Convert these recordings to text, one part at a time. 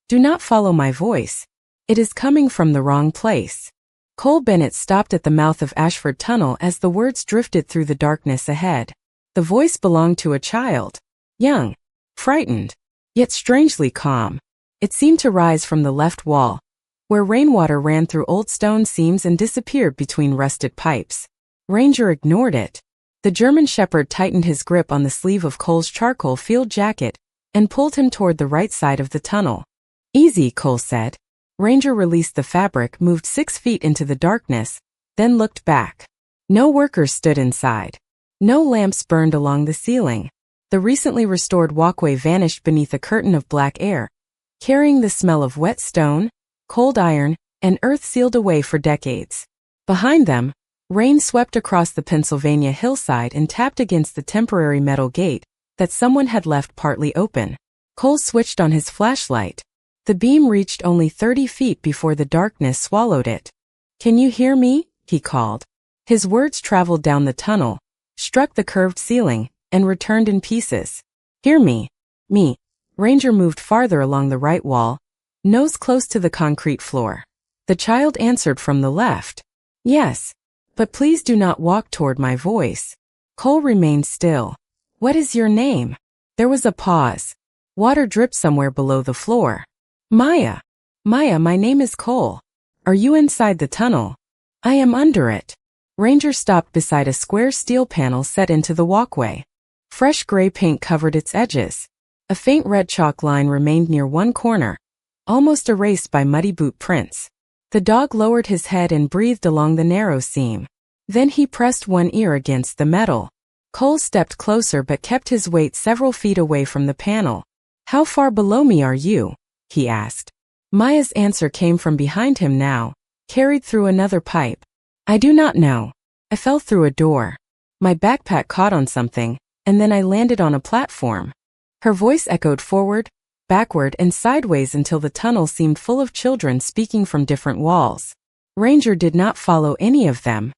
Do not follow my voice. It is coming from the wrong place. Cole Bennett stopped at the mouth of Ashford Tunnel as the words drifted through the darkness ahead. The voice belonged to a child. Young, frightened, yet strangely calm. It seemed to rise from the left wall, where rainwater ran through old stone seams and disappeared between rusted pipes. Ranger ignored it. The German shepherd tightened his grip on the sleeve of Cole's charcoal-filled jacket and pulled him toward the right side of the tunnel. Easy, Cole said. Ranger released the fabric, moved 6 feet into the darkness, then looked back. No workers stood inside. No lamps burned along the ceiling. The recently restored walkway vanished beneath a curtain of black air, carrying the smell of wet stone, cold iron, and earth sealed away for decades. Behind them, rain swept across the Pennsylvania hillside and tapped against the temporary metal gate that someone had left partly open. Cole switched on his flashlight. The beam reached only 30 feet before the darkness swallowed it. "Can you hear me?" he called. His words traveled down the tunnel, struck the curved ceiling, and returned in pieces. "Hear me. Me." Ranger moved farther along the right wall, nose close to the concrete floor. The child answered from the left. "Yes, but please do not walk toward my voice." Cole remained still. "What is your name?" There was a pause. Water dripped somewhere below the floor. "Maya. Maya, my name is Cole. Are you inside the tunnel?" "I am under it." Ranger stopped beside a square steel panel set into the walkway. Fresh gray paint covered its edges. A faint red chalk line remained near one corner, almost erased by muddy boot prints. The dog lowered his head and breathed along the narrow seam. Then he pressed one ear against the metal. Cole stepped closer but kept his weight several feet away from the panel. "How far below me are you?" he asked. Maya's answer came from behind him now, carried through another pipe. "I do not know. I fell through a door. My backpack caught on something, and then I landed on a platform." Her voice echoed forward, backward, and sideways until the tunnel seemed full of children speaking from different walls. Ranger did not follow any of them.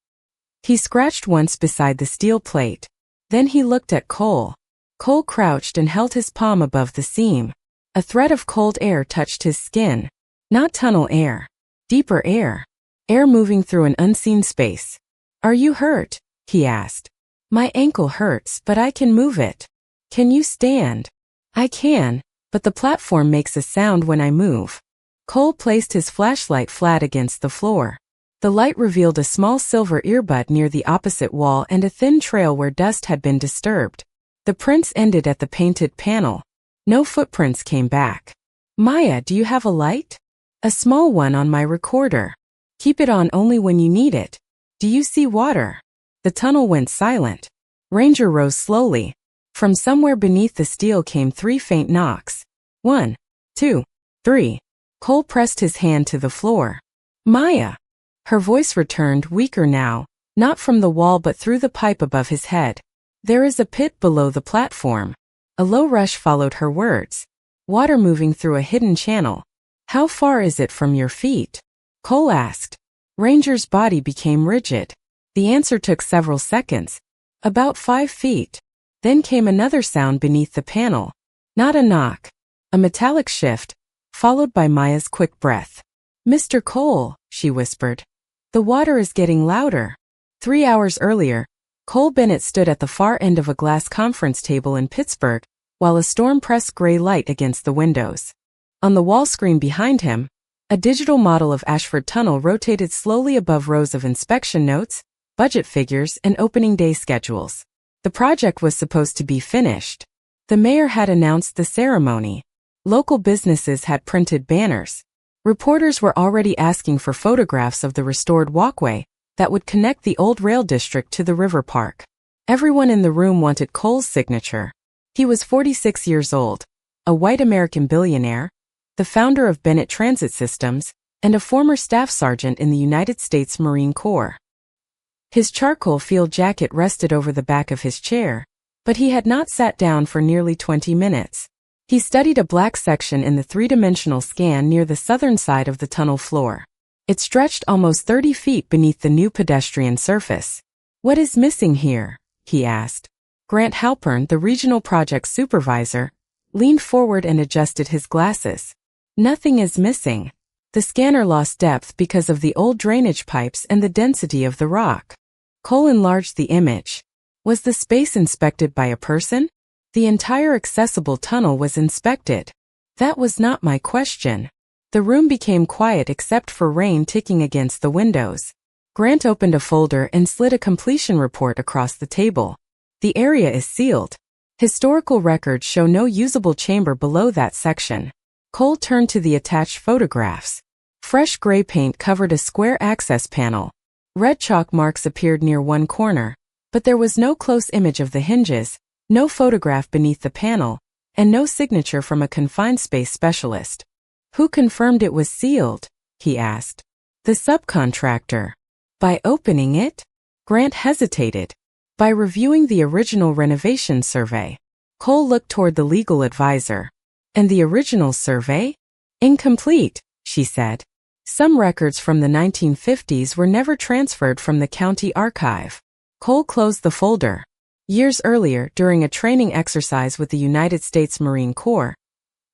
He scratched once beside the steel plate. Then he looked at Cole. Cole crouched and held his palm above the seam. A thread of cold air touched his skin. Not tunnel air. Deeper air. Air moving through an unseen space. "Are you hurt?" he asked. "My ankle hurts, but I can move it." "Can you stand?" "I can, but the platform makes a sound when I move." Cole placed his flashlight flat against the floor. The light revealed a small silver earbud near the opposite wall and a thin trail where dust had been disturbed. The prints ended at the painted panel. No footprints came back. "Maya, do you have a light?" "A small one on my recorder. Keep it on only when you need it." "Do you see water?" The tunnel went silent. Ranger rose slowly. From somewhere beneath the steel came 3 faint knocks. 1, 2, 3. Cole pressed his hand to the floor. "Maya." Her voice returned, weaker now, not from the wall but through the pipe above his head. "There is a pit below the platform." A low rush followed her words. Water moving through a hidden channel. "How far is it from your feet?" Cole asked. Ranger's body became rigid. The answer took several seconds. "About 5 feet." Then came another sound beneath the panel. Not a knock. A metallic shift, followed by Maya's quick breath. "Mr. Cole," she whispered. "The water is getting louder." 3 hours earlier, Cole Bennett stood at the far end of a glass conference table in Pittsburgh, while a storm pressed gray light against the windows. On the wall screen behind him, a digital model of Ashford Tunnel rotated slowly above rows of inspection notes, budget figures, and opening day schedules. The project was supposed to be finished. The mayor had announced the ceremony. Local businesses had printed banners. Reporters were already asking for photographs of the restored walkway that would connect the old rail district to the river park. Everyone in the room wanted Cole's signature. He was 46 years old, a white American billionaire, the founder of Bennett Transit Systems, and a former staff sergeant in the United States Marine Corps. His charcoal-filled jacket rested over the back of his chair, but he had not sat down for nearly 20 minutes. He studied a black section in the 3-dimensional scan near the southern side of the tunnel floor. It stretched almost 30 feet beneath the new pedestrian surface. "What is missing here?" he asked. Grant Halpern, the regional project supervisor, leaned forward and adjusted his glasses. Nothing is missing. The scanner lost depth because of the old drainage pipes and the density of the rock. Cole enlarged the image. Was the space inspected by a person? The entire accessible tunnel was inspected. That was not my question. The room became quiet except for rain ticking against the windows. Grant opened a folder and slid a completion report across the table. The area is sealed. Historical records show no usable chamber below that section. Cole turned to the attached photographs. Fresh gray paint covered a square access panel. Red chalk marks appeared near one corner, but there was no close image of the hinges, no photograph beneath the panel, and no signature from a confined space specialist. Who confirmed it was sealed? He asked. The subcontractor. By opening it? Grant hesitated. By reviewing the original renovation survey. Cole looked toward the legal advisor. And the original survey? Incomplete, she said. Some records from the 1950s were never transferred from the county archive. Cole closed the folder. Years earlier, during a training exercise with the United States Marine Corps,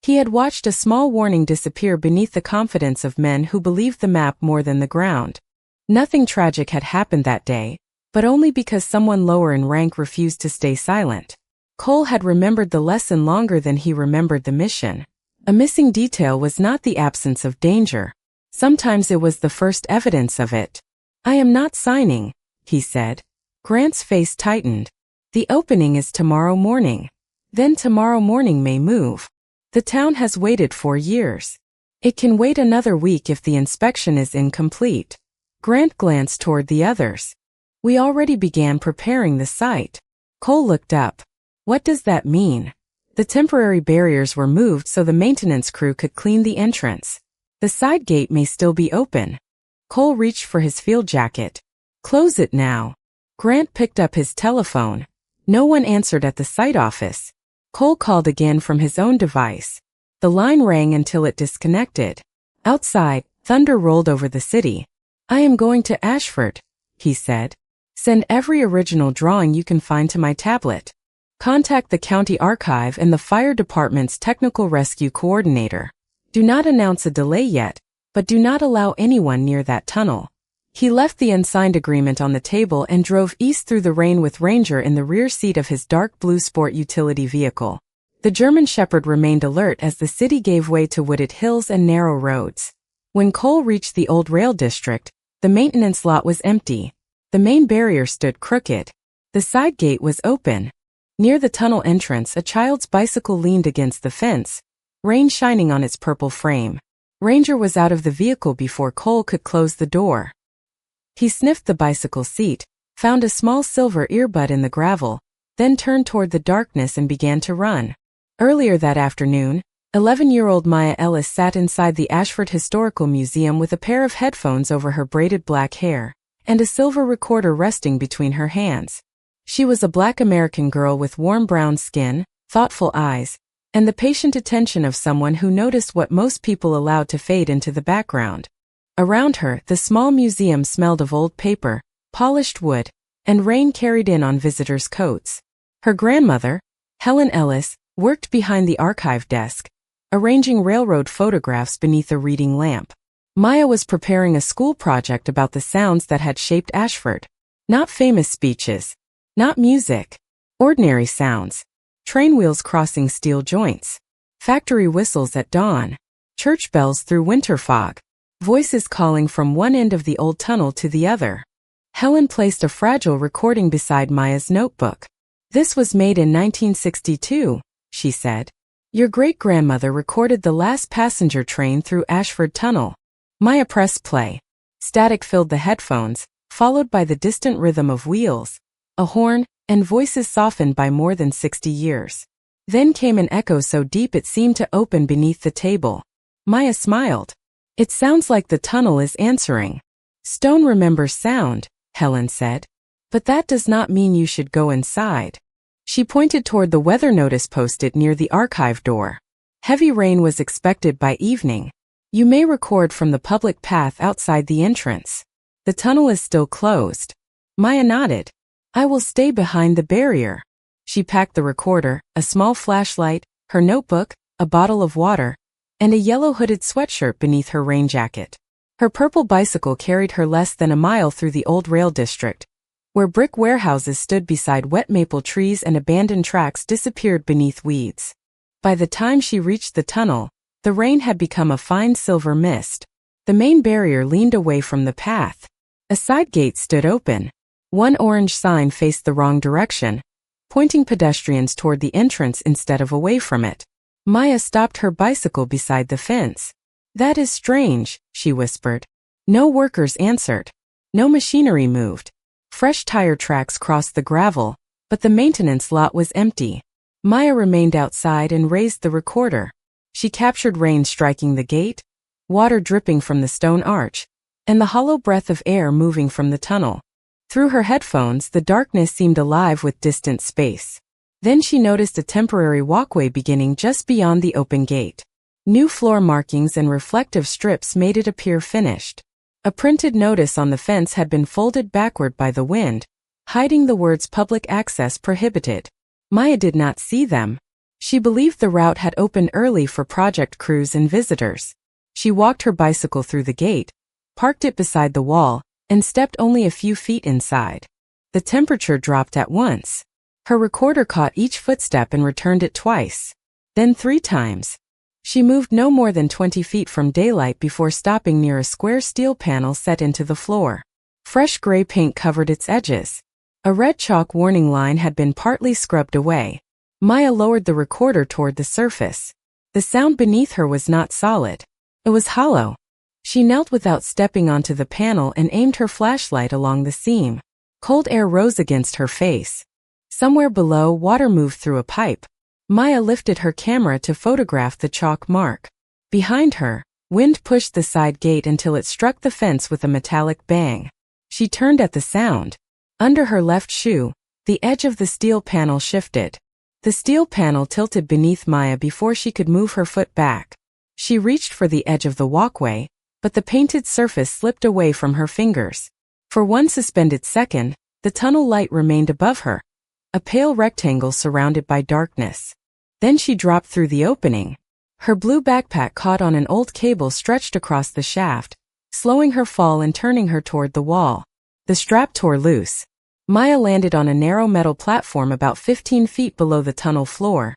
he had watched a small warning disappear beneath the confidence of men who believed the map more than the ground. Nothing tragic had happened that day, but only because someone lower in rank refused to stay silent. Cole had remembered the lesson longer than he remembered the mission. A missing detail was not the absence of danger. Sometimes it was the first evidence of it. I am not signing, he said. Grant's face tightened. The opening is tomorrow morning. Then tomorrow morning may move. The town has waited 4 years. It can wait another week if the inspection is incomplete. Grant glanced toward the others. We already began preparing the site. Cole looked up. What does that mean? The temporary barriers were moved so the maintenance crew could clean the entrance. The side gate may still be open. Cole reached for his field jacket. Close it now. Grant picked up his telephone. No one answered at the site office. Cole called again from his own device. The line rang until it disconnected. Outside, thunder rolled over the city. I am going to Ashford, he said. Send every original drawing you can find to my tablet. Contact the county archive and the fire department's technical rescue coordinator. Do not announce a delay yet, but do not allow anyone near that tunnel. He left the unsigned agreement on the table and drove east through the rain with Ranger in the rear seat of his dark blue sport utility vehicle. The German Shepherd remained alert as the city gave way to wooded hills and narrow roads. When Cole reached the old rail district, the maintenance lot was empty. The main barrier stood crooked. The side gate was open. Near the tunnel entrance, a child's bicycle leaned against the fence, rain shining on its purple frame. Ranger was out of the vehicle before Cole could close the door. He sniffed the bicycle seat, found a small silver earbud in the gravel, then turned toward the darkness and began to run. Earlier that afternoon, 11-year-old Maya Ellis sat inside the Ashford Historical Museum with a pair of headphones over her braided black hair, and a silver recorder resting between her hands. She was a black American girl with warm brown skin, thoughtful eyes, and the patient attention of someone who noticed what most people allowed to fade into the background. Around her, the small museum smelled of old paper, polished wood, and rain carried in on visitors' coats. Her grandmother, Helen Ellis, worked behind the archive desk, arranging railroad photographs beneath a reading lamp. Maya was preparing a school project about the sounds that had shaped Ashford. Not famous speeches. Not music. Ordinary sounds. Train wheels crossing steel joints. Factory whistles at dawn. Church bells through winter fog. Voices calling from one end of the old tunnel to the other. Helen placed a fragile recording beside Maya's notebook. This was made in 1962, she said. Your great-grandmother recorded the last passenger train through Ashford Tunnel. Maya pressed play. Static filled the headphones, followed by the distant rhythm of wheels, a horn, and voices softened by more than 60 years. Then came an echo so deep it seemed to open beneath the table. Maya smiled. It sounds like the tunnel is answering. Stone remembers sound, Helen said. But that does not mean you should go inside. She pointed toward the weather notice posted near the archive door. Heavy rain was expected by evening. You may record from the public path outside the entrance. The tunnel is still closed. Maya nodded. I will stay behind the barrier. She packed the recorder, a small flashlight, her notebook, a bottle of water, and a yellow hooded sweatshirt beneath her rain jacket. Her purple bicycle carried her less than a mile through the old rail district, where brick warehouses stood beside wet maple trees and abandoned tracks disappeared beneath weeds. By the time she reached the tunnel, the rain had become a fine silver mist. The main barrier leaned away from the path. A side gate stood open. One orange sign faced the wrong direction, pointing pedestrians toward the entrance instead of away from it. Maya stopped her bicycle beside the fence. "That is strange," she whispered. No workers answered. No machinery moved. Fresh tire tracks crossed the gravel, but the maintenance lot was empty. Maya remained outside and raised the recorder. She captured rain striking the gate, water dripping from the stone arch, and the hollow breath of air moving from the tunnel. Through her headphones, the darkness seemed alive with distant space. Then she noticed a temporary walkway beginning just beyond the open gate. New floor markings and reflective strips made it appear finished. A printed notice on the fence had been folded backward by the wind, hiding the words "Public Access Prohibited." Maya did not see them. She believed the route had opened early for project crews and visitors. She walked her bicycle through the gate, parked it beside the wall, and stepped only a few feet inside. The temperature dropped at once. Her recorder caught each footstep and returned it twice, then 3 times. She moved no more than 20 feet from daylight before stopping near a square steel panel set into the floor. Fresh gray paint covered its edges. A red chalk warning line had been partly scrubbed away. Maya lowered the recorder toward the surface. The sound beneath her was not solid. It was hollow. She knelt without stepping onto the panel and aimed her flashlight along the seam. Cold air rose against her face. Somewhere below, water moved through a pipe. Maya lifted her camera to photograph the chalk mark. Behind her, wind pushed the side gate until it struck the fence with a metallic bang. She turned at the sound. Under her left shoe, the edge of the steel panel shifted. The steel panel tilted beneath Maya before she could move her foot back. She reached for the edge of the walkway, but the painted surface slipped away from her fingers. For one suspended second, the tunnel light remained above her, a pale rectangle surrounded by darkness. Then she dropped through the opening. Her blue backpack caught on an old cable stretched across the shaft, slowing her fall and turning her toward the wall. The strap tore loose. Maya landed on a narrow metal platform about 15 feet below the tunnel floor,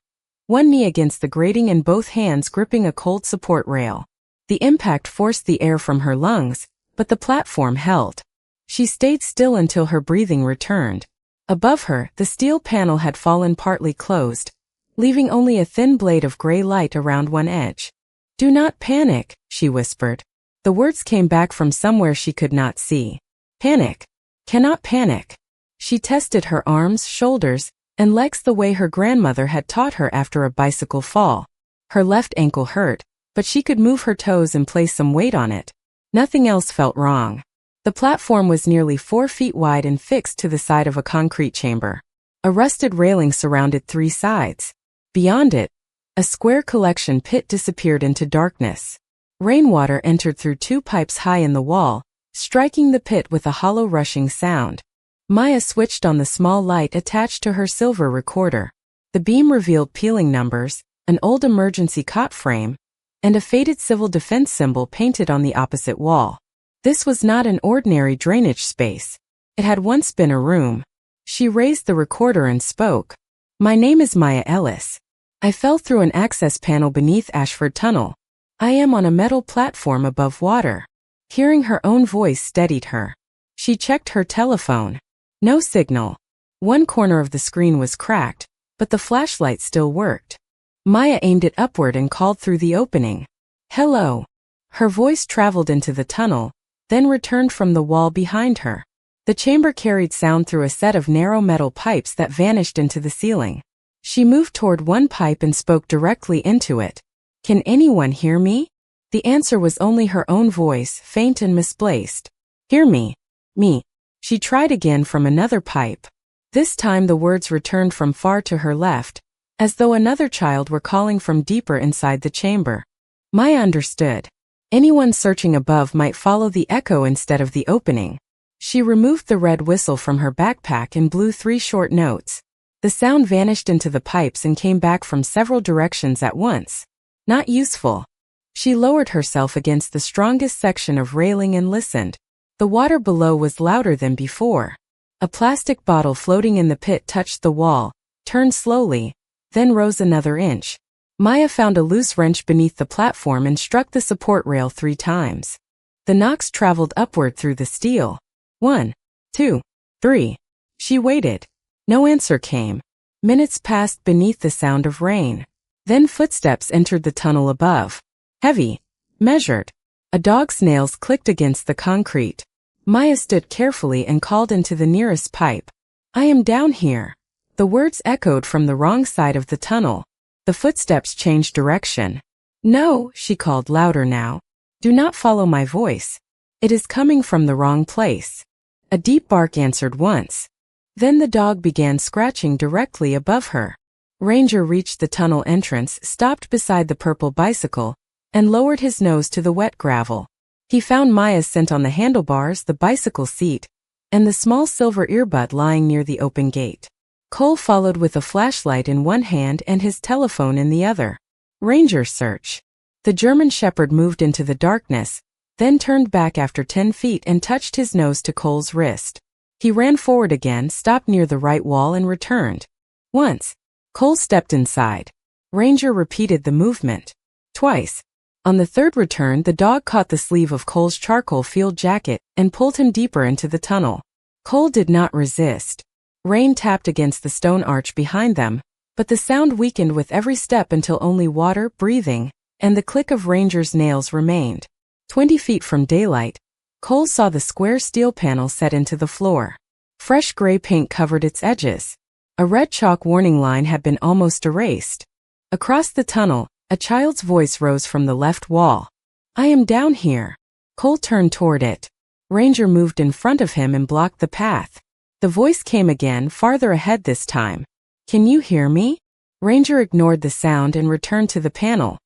one knee against the grating and both hands gripping a cold support rail. The impact forced the air from her lungs, but the platform held. She stayed still until her breathing returned. Above her, the steel panel had fallen partly closed, leaving only a thin blade of gray light around one edge. "Do not panic," she whispered. The words came back from somewhere she could not see. "Panic. Cannot panic." She tested her arms, shoulders, and legs the way her grandmother had taught her after a bicycle fall. Her left ankle hurt, but she could move her toes and place some weight on it. Nothing else felt wrong. The platform was nearly 4 feet wide and fixed to the side of a concrete chamber. A rusted railing surrounded 3 sides. Beyond it, a square collection pit disappeared into darkness. Rainwater entered through 2 pipes high in the wall, striking the pit with a hollow rushing sound. Maya switched on the small light attached to her silver recorder. The beam revealed peeling numbers, an old emergency cot frame, and a faded civil defense symbol painted on the opposite wall. This was not an ordinary drainage space. It had once been a room. She raised the recorder and spoke. "My name is Maya Ellis. I fell through an access panel beneath Ashford Tunnel. I am on a metal platform above water." Hearing her own voice steadied her. She checked her telephone. No signal. One corner of the screen was cracked, but the flashlight still worked. Maya aimed it upward and called through the opening. "Hello." Her voice traveled into the tunnel, then returned from the wall behind her. The chamber carried sound through a set of narrow metal pipes that vanished into the ceiling. She moved toward one pipe and spoke directly into it. "Can anyone hear me?" The answer was only her own voice, faint and misplaced. "Hear me. Me." She tried again from another pipe. This time the words returned from far to her left, as though another child were calling from deeper inside the chamber. Maya understood. Anyone searching above might follow the echo instead of the opening. She removed the red whistle from her backpack and blew 3 short notes. The sound vanished into the pipes and came back from several directions at once. Not useful. She lowered herself against the strongest section of railing and listened. The water below was louder than before. A plastic bottle floating in the pit touched the wall, turned slowly, then rose another inch. Maya found a loose wrench beneath the platform and struck the support rail 3 times. The knocks traveled upward through the steel. 1, 2, 3. She waited. No answer came. Minutes passed beneath the sound of rain. Then footsteps entered the tunnel above. Heavy, measured. A dog's nails clicked against the concrete. Maya stood carefully and called into the nearest pipe. "I am down here." The words echoed from the wrong side of the tunnel. The footsteps changed direction. "No," she called louder now. "Do not follow my voice. It is coming from the wrong place." A deep bark answered once. Then the dog began scratching directly above her. Ranger reached the tunnel entrance, stopped beside the purple bicycle, and lowered his nose to the wet gravel. He found Maya's scent on the handlebars, the bicycle seat, and the small silver earbud lying near the open gate. Cole followed with a flashlight in one hand and his telephone in the other. Ranger search. The German Shepherd moved into the darkness, then turned back after 10 feet and touched his nose to Cole's wrist. He ran forward again, stopped near the right wall and returned. Once. Cole stepped inside. Ranger repeated the movement. Twice. On the third return, the dog caught the sleeve of Cole's charcoal field jacket and pulled him deeper into the tunnel. Cole did not resist. Rain tapped against the stone arch behind them, but the sound weakened with every step until only water, breathing, and the click of Ranger's nails remained. 20 feet from daylight, Cole saw the square steel panel set into the floor. Fresh gray paint covered its edges. A red chalk warning line had been almost erased. Across the tunnel, a child's voice rose from the left wall. "I am down here." Cole turned toward it. Ranger moved in front of him and blocked the path. The voice came again, farther ahead this time. "Can you hear me?" Ranger ignored the sound and returned to the panel.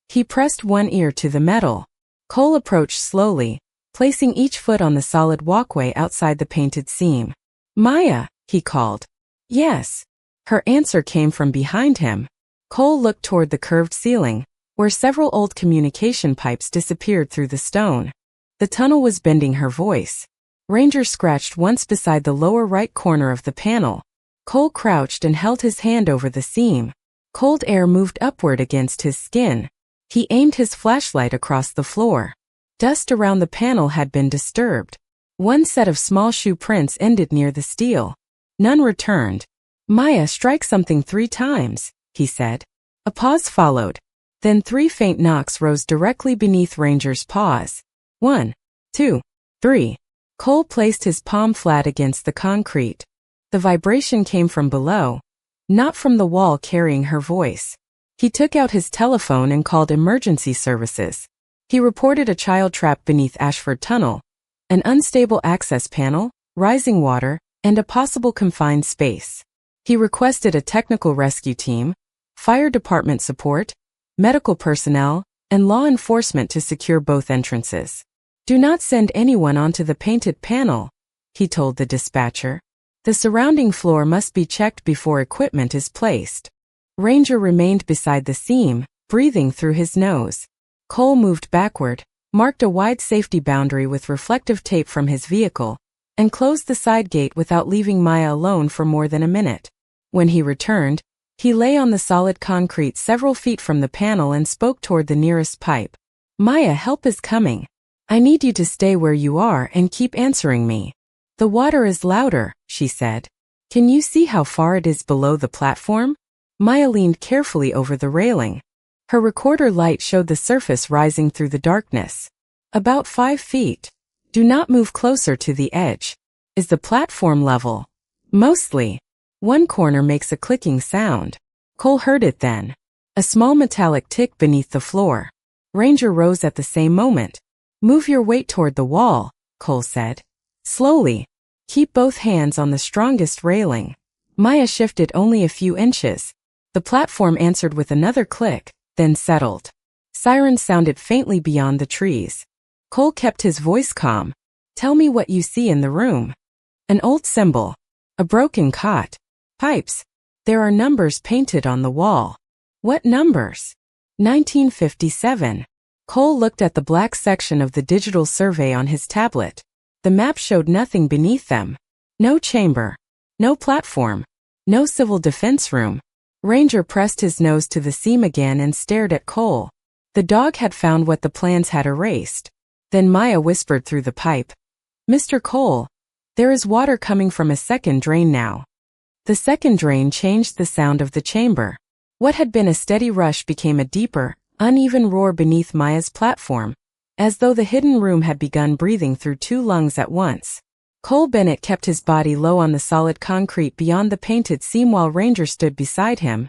He pressed one ear to the metal. Cole approached slowly, placing each foot on the solid walkway outside the painted seam. "Maya," he called. "Yes." Her answer came from behind him. Cole looked toward the curved ceiling, where several old communication pipes disappeared through the stone. The tunnel was bending her voice. Ranger scratched once beside the lower right corner of the panel. Cole crouched and held his hand over the seam. Cold air moved upward against his skin. He aimed his flashlight across the floor. Dust around the panel had been disturbed. One set of small shoe prints ended near the steel. None returned. "Maya, strike something 3 times. He said. A pause followed. Then 3 faint knocks rose directly beneath Ranger's paws. 1, 2, 3. Cole placed his palm flat against the concrete. The vibration came from below, not from the wall carrying her voice. He took out his telephone and called emergency services. He reported a child trapped beneath Ashford Tunnel, an unstable access panel, rising water, and a possible confined space. He requested a technical rescue team, fire department support, medical personnel, and law enforcement to secure both entrances. "Do not send anyone onto the painted panel," he told the dispatcher. "The surrounding floor must be checked before equipment is placed." Ranger remained beside the seam, breathing through his nose. Cole moved backward, marked a wide safety boundary with reflective tape from his vehicle, and closed the side gate without leaving Maya alone for more than a minute. When he returned, he lay on the solid concrete several feet from the panel and spoke toward the nearest pipe. "Maya, help is coming. I need you to stay where you are and keep answering me." "The water is louder," she said. "Can you see how far it is below the platform?" Maya leaned carefully over the railing. Her recorder light showed the surface rising through the darkness. "About 5 feet. Do not move closer to the edge." "Is the platform level?" "Mostly. One corner makes a clicking sound." Cole heard it then. A small metallic tick beneath the floor. Ranger rose at the same moment. "Move your weight toward the wall," Cole said. "Slowly. Keep both hands on the strongest railing." Maya shifted only a few inches. The platform answered with another click, then settled. Sirens sounded faintly beyond the trees. Cole kept his voice calm. "Tell me what you see in the room." "An old symbol. A broken cot. Pipes. There are numbers painted on the wall." "What numbers?" 1957. Cole looked at the black section of the digital survey on his tablet. The map showed nothing beneath them. No chamber. No platform. No civil defense room. Ranger pressed his nose to the seam again and stared at Cole. The dog had found what the plans had erased. Then Maya whispered through the pipe. "Mr. Cole, there is water coming from a second drain now." The second drain changed the sound of the chamber. What had been a steady rush became a deeper, uneven roar beneath Maya's platform, as though the hidden room had begun breathing through two lungs at once. Cole Bennett kept his body low on the solid concrete beyond the painted seam while Ranger stood beside him,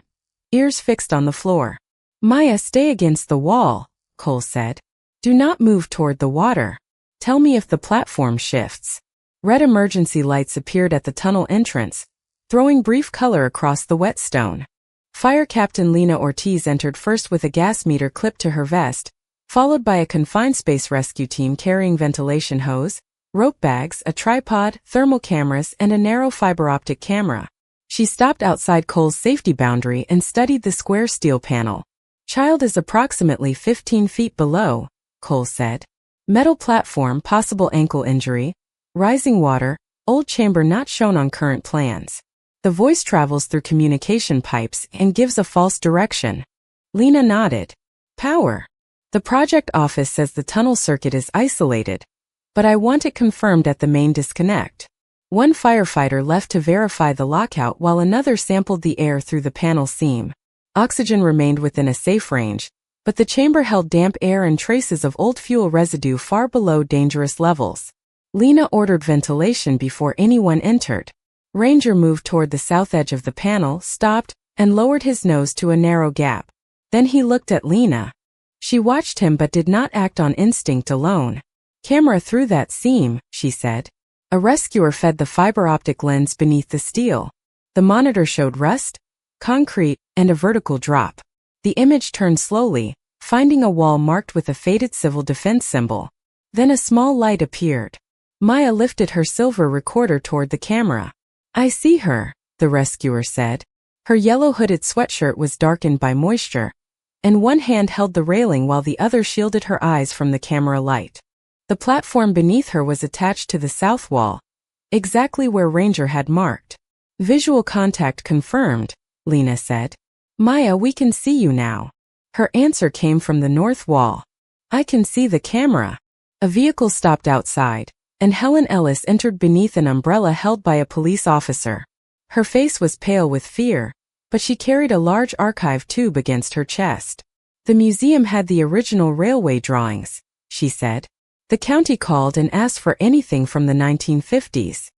ears fixed on the floor. "Maya, stay against the wall," Cole said. "Do not move toward the water. Tell me if the platform shifts." Red emergency lights appeared at the tunnel entrance, throwing brief color across the whetstone. Fire Captain Lena Ortiz entered first with a gas meter clipped to her vest, followed by a confined space rescue team carrying ventilation hose, rope bags, a tripod, thermal cameras, and a narrow fiber optic camera. She stopped outside Cole's safety boundary and studied the square steel panel. "Child is approximately 15 feet below," Cole said. "Metal platform, possible ankle injury. Rising water, old chamber not shown on current plans. The voice travels through communication pipes and gives a false direction." Lena nodded. "Power. The project office says the tunnel circuit is isolated, but I want it confirmed at the main disconnect." One firefighter left to verify the lockout while another sampled the air through the panel seam. Oxygen remained within a safe range, but the chamber held damp air and traces of old fuel residue far below dangerous levels. Lena ordered ventilation before anyone entered. Ranger moved toward the south edge of the panel, stopped, and lowered his nose to a narrow gap. Then he looked at Lena. She watched him but did not act on instinct alone. "Camera through that seam," she said. A rescuer fed the fiber optic lens beneath the steel. The monitor showed rust, concrete, and a vertical drop. The image turned slowly, finding a wall marked with a faded civil defense symbol. Then a small light appeared. Maya lifted her silver recorder toward the camera. "I see her," the rescuer said. Her yellow hooded sweatshirt was darkened by moisture, and one hand held the railing while the other shielded her eyes from the camera light. The platform beneath her was attached to the south wall, exactly where Ranger had marked. "Visual contact confirmed," Lena said. "Maya, we can see you now." Her answer came from the north wall. "I can see the camera." A vehicle stopped outside, and Helen Ellis entered beneath an umbrella held by a police officer. Her face was pale with fear, but she carried a large archive tube against her chest. "The museum had the original railway drawings," she said. "The county called and asked for anything from the 1950s.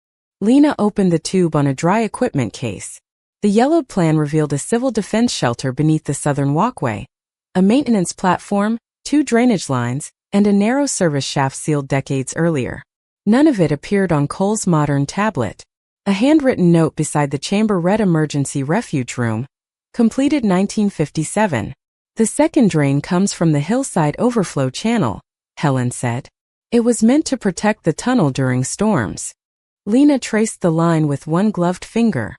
Lena opened the tube on a dry equipment case. The yellowed plan revealed a civil defense shelter beneath the southern walkway, a maintenance platform, 2 drainage lines, and a narrow service shaft sealed decades earlier. None of it appeared on Cole's modern tablet. A handwritten note beside the chamber read "Emergency Refuge Room, completed 1957. "The second drain comes from the hillside overflow channel," Helen said. "It was meant to protect the tunnel during storms." Lena traced the line with one gloved finger.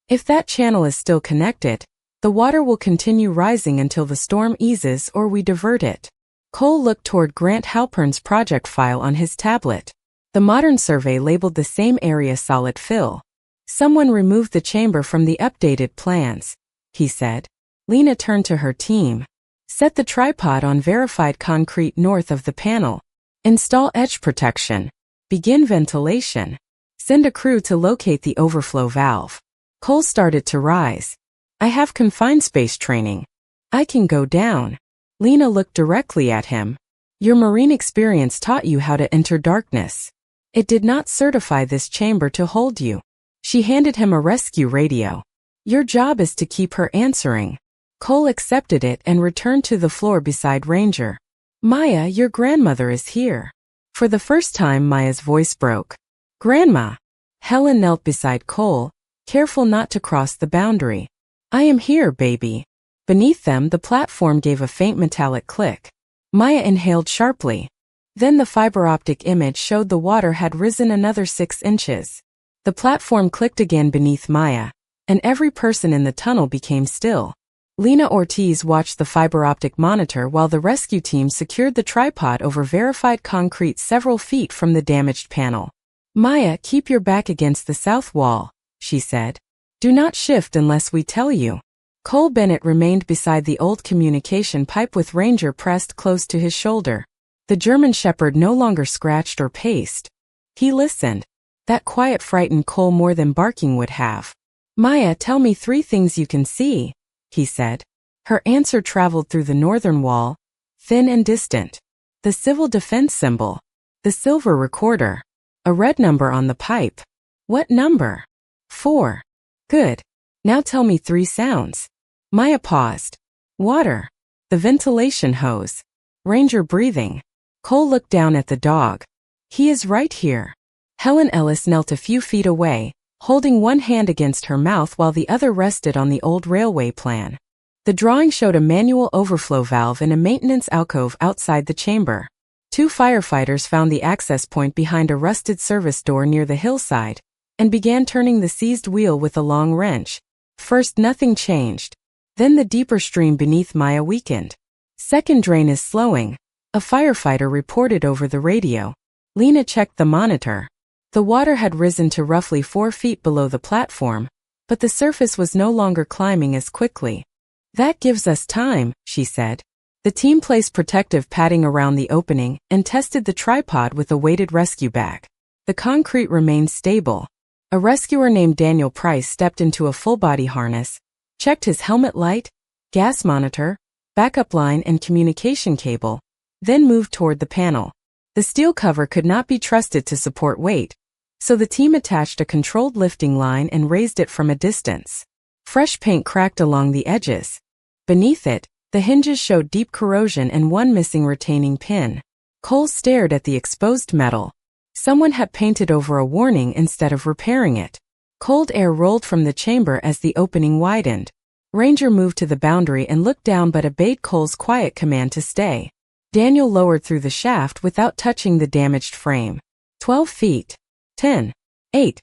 "If that channel is still connected, the water will continue rising until the storm eases or we divert it." Cole looked toward Grant Halpern's project file on his tablet. The modern survey labeled the same area solid fill. "Someone removed the chamber from the updated plans," he said. Lena turned to her team. "Set the tripod on verified concrete north of the panel. Install edge protection. Begin ventilation. Send a crew to locate the overflow valve." Cole started to rise. "I have confined space training. I can go down." Lena looked directly at him. "Your Marine experience taught you how to enter darkness. It did not certify this chamber to hold you." She handed him a rescue radio. "Your job is to keep her answering." Cole accepted it and returned to the floor beside Ranger. "Maya, your grandmother is here." For the first time, Maya's voice broke. "Grandma." Helen knelt beside Cole, careful not to cross the boundary. "I am here, baby." Beneath them, the platform gave a faint metallic click. Maya inhaled sharply. Then the fiber optic image showed the water had risen another 6 inches. The platform clicked again beneath Maya, and every person in the tunnel became still. Lena Ortiz watched the fiber optic monitor while the rescue team secured the tripod over verified concrete several feet from the damaged panel. Maya, keep your back against the south wall, she said. Do not shift unless we tell you. Cole Bennett remained beside the old communication pipe with Ranger pressed close to his shoulder. The German Shepherd no longer scratched or paced. He listened. That quiet frightened Cole more than barking would have. Maya, tell me 3 things you can see, he said. Her answer traveled through the northern wall, thin and distant. The civil defense symbol. The silver recorder. A red number on the pipe. What number? 4. Good. Now tell me 3 sounds. Maya paused. Water. The ventilation hose. Ranger breathing. Cole looked down at the dog. He is right here. Helen Ellis knelt a few feet away, holding one hand against her mouth while the other rested on the old railway plan. The drawing showed a manual overflow valve in a maintenance alcove outside the chamber. 2 firefighters found the access point behind a rusted service door near the hillside and began turning the seized wheel with a long wrench. First, nothing changed. Then the deeper stream beneath Maya weakened. Second drain is slowing, a firefighter reported over the radio. Lena checked the monitor. The water had risen to roughly 4 feet below the platform, but the surface was no longer climbing as quickly. That gives us time, she said. The team placed protective padding around the opening and tested the tripod with a weighted rescue bag. The concrete remained stable. A rescuer named Daniel Price stepped into a full-body harness, checked his helmet light, gas monitor, backup line and communication cable, then moved toward the panel. The steel cover could not be trusted to support weight, so the team attached a controlled lifting line and raised it from a distance. Fresh paint cracked along the edges. Beneath it, the hinges showed deep corrosion and one missing retaining pin. Cole stared at the exposed metal. Someone had painted over a warning instead of repairing it. Cold air rolled from the chamber as the opening widened. Ranger moved to the boundary and looked down but obeyed Cole's quiet command to stay. Daniel lowered through the shaft without touching the damaged frame. 12 feet. 10. 8.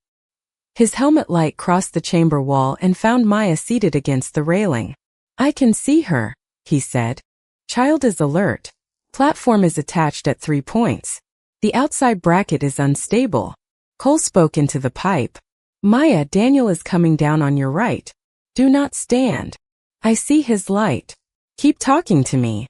His helmet light crossed the chamber wall and found Maya seated against the railing. I can see her, he said. Child is alert. Platform is attached at 3 points. The outside bracket is unstable. Cole spoke into the pipe. Maya, Daniel is coming down on your right. Do not stand. I see his light. Keep talking to me.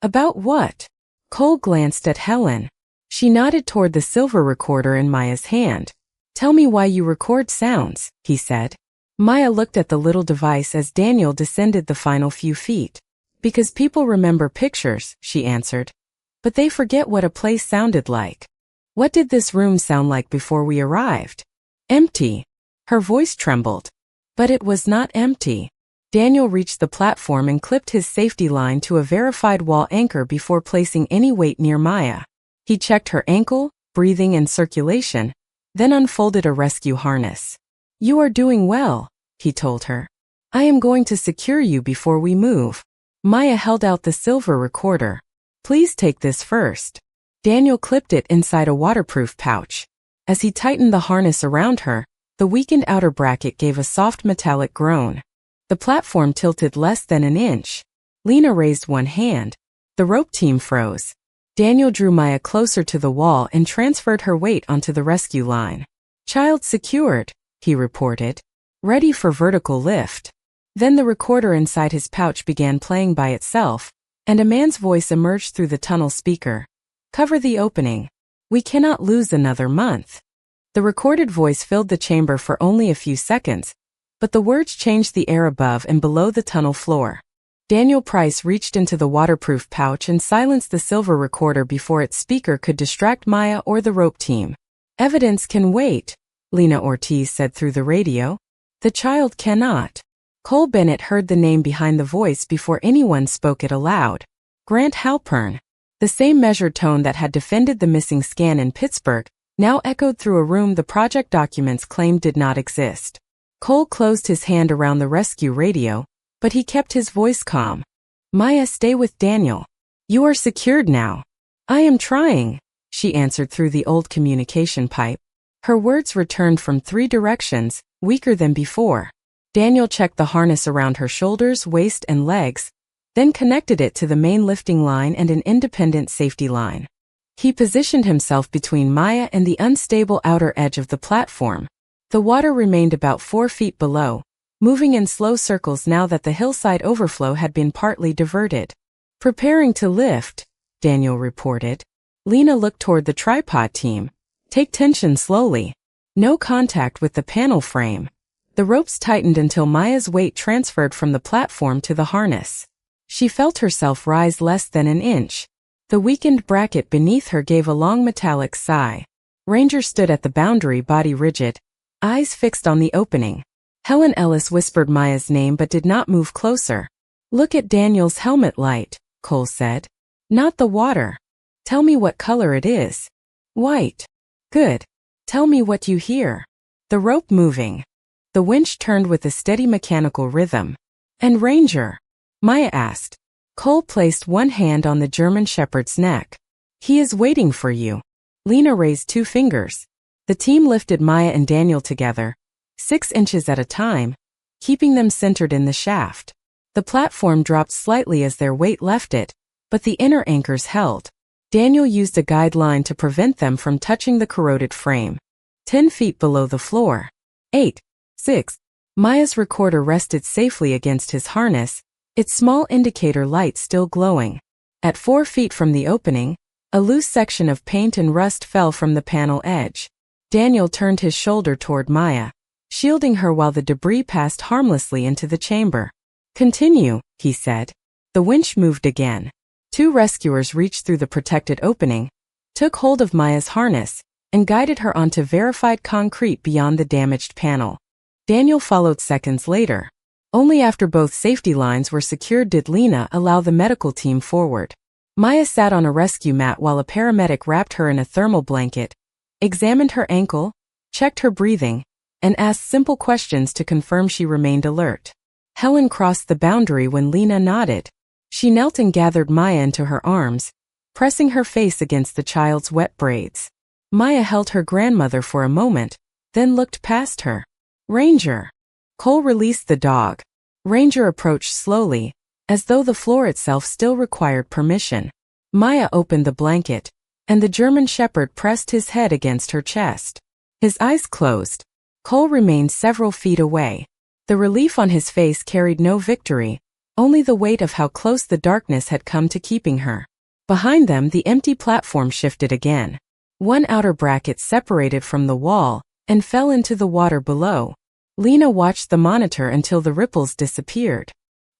About what? Cole glanced at Helen. She nodded toward the silver recorder in Maya's hand. Tell me why you record sounds, he said. Maya looked at the little device as Daniel descended the final few feet. Because people remember pictures, she answered. But they forget what a place sounded like. What did this room sound like before we arrived? Empty. Her voice trembled. But it was not empty. Daniel reached the platform and clipped his safety line to a verified wall anchor before placing any weight near Maya. He checked her ankle, breathing and circulation, then unfolded a rescue harness. You are doing well, he told her. I am going to secure you before we move. Maya held out the silver recorder. Please take this first. Daniel clipped it inside a waterproof pouch. As he tightened the harness around her, the weakened outer bracket gave a soft metallic groan. The platform tilted less than an inch. Lena raised one hand. The rope team froze. Daniel drew Maya closer to the wall and transferred her weight onto the rescue line. Child secured, he reported. Ready for vertical lift. Then the recorder inside his pouch began playing by itself, and a man's voice emerged through the tunnel speaker. Cover the opening. We cannot lose another month. The recorded voice filled the chamber for only a few seconds, but the words changed the air above and below the tunnel floor. Daniel Price reached into the waterproof pouch and silenced the silver recorder before its speaker could distract Maya or the rope team. Evidence can wait, Lena Ortiz said through the radio. The child cannot. Cole Bennett heard the name behind the voice before anyone spoke it aloud. Grant Halpern. The same measured tone that had defended the missing scan in Pittsburgh now echoed through a room the project documents claimed did not exist. Cole closed his hand around the rescue radio, but he kept his voice calm. Maya, stay with Daniel. You are secured now. I am trying, she answered through the old communication pipe. Her words returned from 3 directions, weaker than before. Daniel checked the harness around her shoulders, waist, and legs, then connected it to the main lifting line and an independent safety line. He positioned himself between Maya and the unstable outer edge of the platform. The water remained about 4 feet below, moving in slow circles now that the hillside overflow had been partly diverted. Preparing to lift, Daniel reported. Lena looked toward the tripod team. Take tension slowly. No contact with the panel frame. The ropes tightened until Maya's weight transferred from the platform to the harness. She felt herself rise less than an inch. The weakened bracket beneath her gave a long metallic sigh. Ranger stood at the boundary, body rigid, eyes fixed on the opening. Helen Ellis whispered Maya's name but did not move closer. Look at Daniel's helmet light, Cole said. Not the water. Tell me what color it is. White. Good. Tell me what you hear. The rope moving. The winch turned with a steady mechanical rhythm. And Ranger? Maya asked. Cole placed one hand on the German shepherd's neck. He is waiting for you. Lena raised 2 fingers. The team lifted Maya and Daniel together, 6 inches at a time, keeping them centered in the shaft. The platform dropped slightly as their weight left it, but the inner anchors held. Daniel used a guide line to prevent them from touching the corroded frame. 10 feet below the floor. 8, 6. Maya's recorder rested safely against his harness, its small indicator light still glowing. At 4 feet from the opening, a loose section of paint and rust fell from the panel edge. Daniel turned his shoulder toward Maya, shielding her while the debris passed harmlessly into the chamber. Continue, he said. The winch moved again. 2 rescuers reached through the protected opening, took hold of Maya's harness, and guided her onto verified concrete beyond the damaged panel. Daniel followed seconds later. Only after both safety lines were secured did Lena allow the medical team forward. Maya sat on a rescue mat while a paramedic wrapped her in a thermal blanket, examined her ankle, checked her breathing, and asked simple questions to confirm she remained alert. Helen crossed the boundary when Lena nodded. She knelt and gathered Maya into her arms, pressing her face against the child's wet braids. Maya held her grandmother for a moment, then looked past her. Ranger. Cole released the dog. Ranger approached slowly, as though the floor itself still required permission. Maya opened the blanket, and the German shepherd pressed his head against her chest. His eyes closed. Cole remained several feet away. The relief on his face carried no victory, only the weight of how close the darkness had come to keeping her. Behind them, the empty platform shifted again. One outer bracket separated from the wall and fell into the water below. Lena watched the monitor until the ripples disappeared.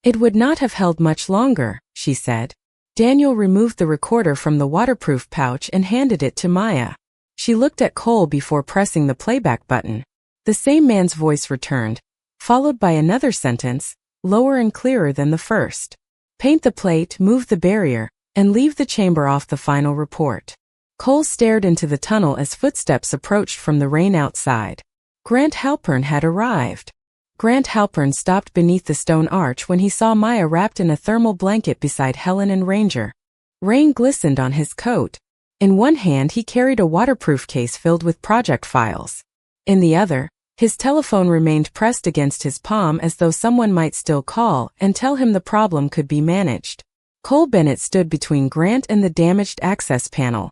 It would not have held much longer, she said. Daniel removed the recorder from the waterproof pouch and handed it to Maya. She looked at Cole before pressing the playback button. The same man's voice returned, followed by another sentence, lower and clearer than the first. Paint the plate, move the barrier, and leave the chamber off the final report. Cole stared into the tunnel as footsteps approached from the rain outside. Grant Halpern had arrived. Grant Halpern stopped beneath the stone arch when he saw Maya wrapped in a thermal blanket beside Helen and Ranger. Rain glistened on his coat. In one hand he carried a waterproof case filled with project files. In the other, his telephone remained pressed against his palm as though someone might still call and tell him the problem could be managed. Cole Bennett stood between Grant and the damaged access panel.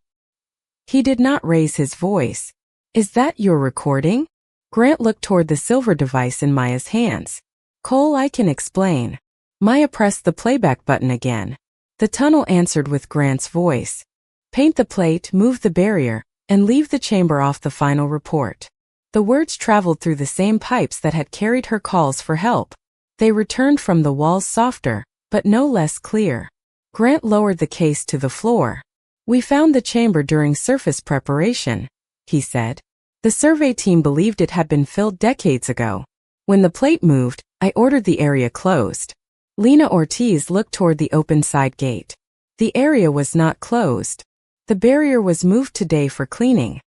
He did not raise his voice. Is that your recording? Grant looked toward the silver device in Maya's hands. Cole, I can explain. Maya pressed the playback button again. The tunnel answered with Grant's voice. Paint the plate, move the barrier, and leave the chamber off the final report. The words traveled through the same pipes that had carried her calls for help. They returned from the walls softer, but no less clear. Grant lowered the case to the floor. We found the chamber during surface preparation, he said. The survey team believed it had been filled decades ago. When the plate moved, I ordered the area closed. Lena Ortiz looked toward the open side gate. The area was not closed. The barrier was moved today for cleaning.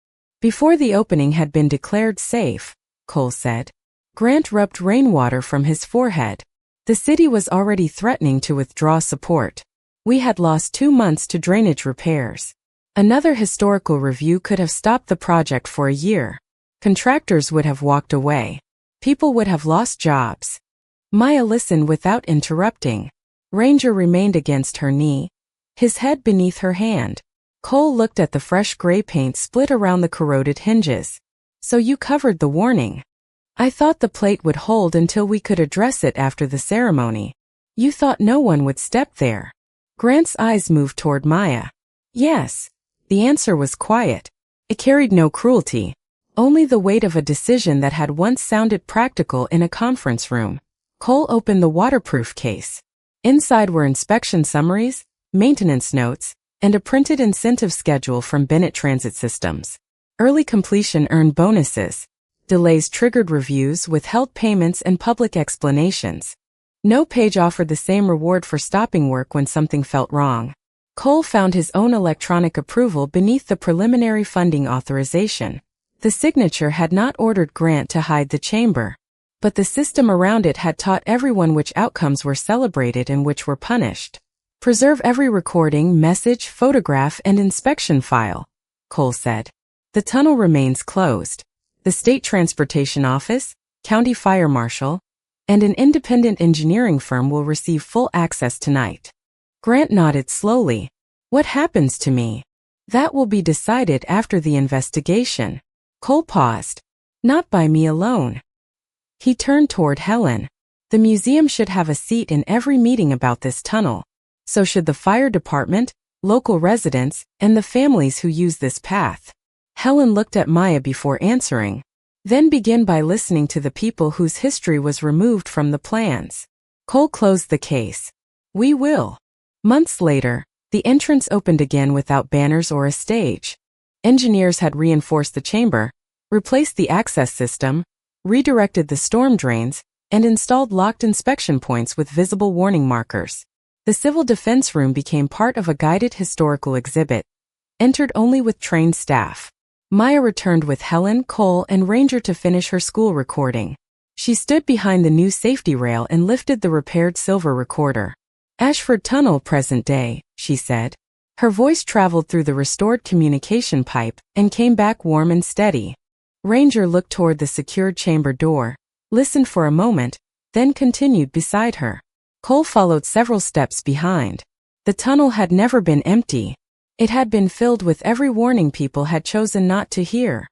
Before the opening had been declared safe, Cole said. Grant rubbed rainwater from his forehead. The city was already threatening to withdraw support. We had lost 2 months to drainage repairs. Another historical review could have stopped the project for a year. Contractors would have walked away. People would have lost jobs. Maya listened without interrupting. Ranger remained against her knee, his head beneath her hand. Cole looked at the fresh gray paint split around the corroded hinges. So you covered the warning. I thought the plate would hold until we could address it after the ceremony. You thought no one would step there. Grant's eyes moved toward Maya. Yes. The answer was quiet. It carried no cruelty, only the weight of a decision that had once sounded practical in a conference room. Cole opened the waterproof case. Inside were inspection summaries, maintenance notes, and a printed incentive schedule from Bennett Transit Systems. Early completion earned bonuses. Delays triggered reviews, withheld payments, and public explanations. No page offered the same reward for stopping work when something felt wrong. Cole found his own electronic approval beneath the preliminary funding authorization. The signature had not ordered Grant to hide the chamber, but the system around it had taught everyone which outcomes were celebrated and which were punished. Preserve every recording, message, photograph, and inspection file, Cole said. The tunnel remains closed. The State Transportation Office, County Fire Marshal, and an independent engineering firm will receive full access tonight. Grant nodded slowly. What happens to me? That will be decided after the investigation. Cole paused. Not by me alone. He turned toward Helen. The museum should have a seat in every meeting about this tunnel. So should the fire department, local residents, and the families who use this path. Helen looked at Maya before answering. Then begin by listening to the people whose history was removed from the plans. Cole closed the case. We will. Months later, the entrance opened again without banners or a stage. Engineers had reinforced the chamber, replaced the access system, redirected the storm drains, and installed locked inspection points with visible warning markers. The civil defense room became part of a guided historical exhibit, entered only with trained staff. Maya returned with Helen, Cole, and Ranger to finish her school recording. She stood behind the new safety rail and lifted the repaired silver recorder. Ashford Tunnel, present day, she said. Her voice traveled through the restored communication pipe and came back warm and steady. Ranger looked toward the secured chamber door, listened for a moment, then continued beside her. Cole followed several steps behind. The tunnel had never been empty. It had been filled with every warning people had chosen not to hear.